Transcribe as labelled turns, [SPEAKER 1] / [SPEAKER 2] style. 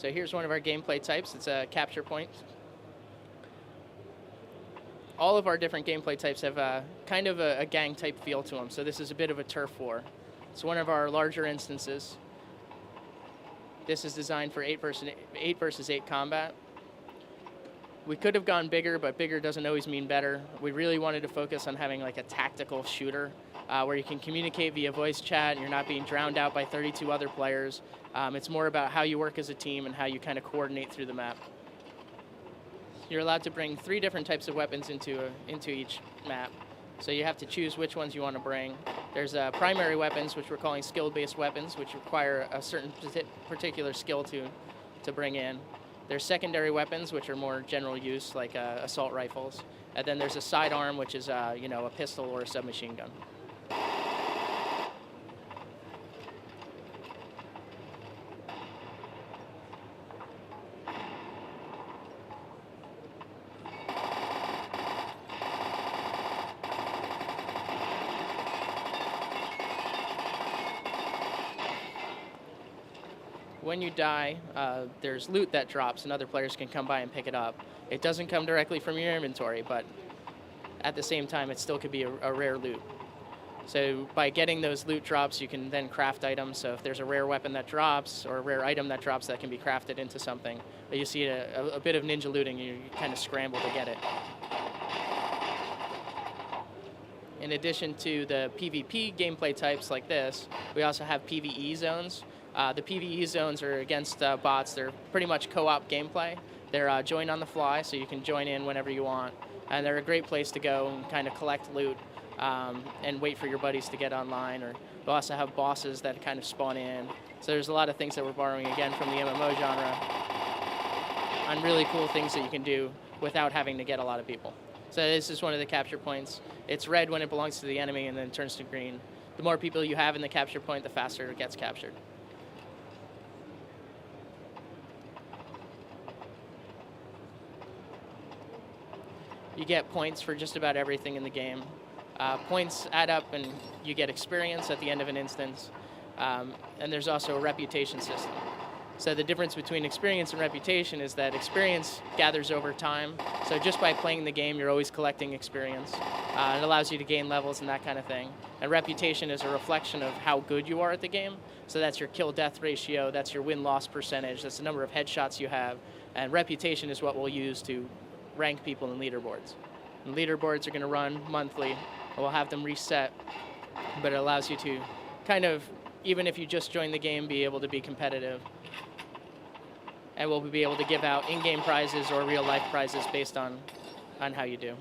[SPEAKER 1] So here's one of our gameplay types. It's a capture point. All of our different gameplay types have kind of a gang type feel to them. So this is a bit of a turf war. It's one of our larger instances. This is designed for 8 versus 8 combat. We could have gone bigger, but bigger doesn't always mean better. We really wanted to focus on having like a tactical shooter where you can communicate via voice chat and you're not being drowned out by 32 other players. It's more about how you work as a team and how you kind of coordinate through the map. You're allowed to bring 3 different types of weapons into each map. So you have to choose which ones you want to bring. There's primary weapons, which we're calling skill-based weapons, which require a certain particular skill to bring in. There's secondary weapons, which are more general use, like assault rifles. And then there's a sidearm, which is a pistol or a submachine gun. When you die, there's loot that drops and other players can come by and pick it up. It doesn't come directly from your inventory, but at the same time, it still could be a rare loot. So by getting those loot drops, you can then craft items. So if there's a rare weapon that drops or a rare item that drops, that can be crafted into something. But you see a bit of ninja looting, you kind of scramble to get it. In addition to the PvP gameplay types like this, we also have PvE zones. The PvE zones are against bots. They're pretty much co-op gameplay. They're join on the fly, so you can join in whenever you want. And they're a great place to go and kind of collect loot and wait for your buddies to get online. Or we also have bosses that kind of spawn in. So there's a lot of things that we're borrowing, again, from the MMO genre on really cool things that you can do without having to get a lot of people. So this is one of the capture points. It's red when it belongs to the enemy and then turns to green. The more people you have in the capture point, the faster it gets captured. You get points for just about everything in the game. Points add up and you get experience at the end of an instance. And there's also a reputation system. So the difference between experience and reputation is that experience gathers over time. So just by playing the game, you're always collecting experience. It allows you to gain levels and that kind of thing. And reputation is a reflection of how good you are at the game. So that's your kill-death ratio, that's your win-loss percentage, that's the number of headshots you have. And reputation is what we'll use to rank people in leaderboards. And leaderboards are going to run monthly. We'll have them reset, but it allows you to kind of, even if you just join the game, be able to be competitive. And we'll be able to give out in-game prizes or real-life prizes based on how you do.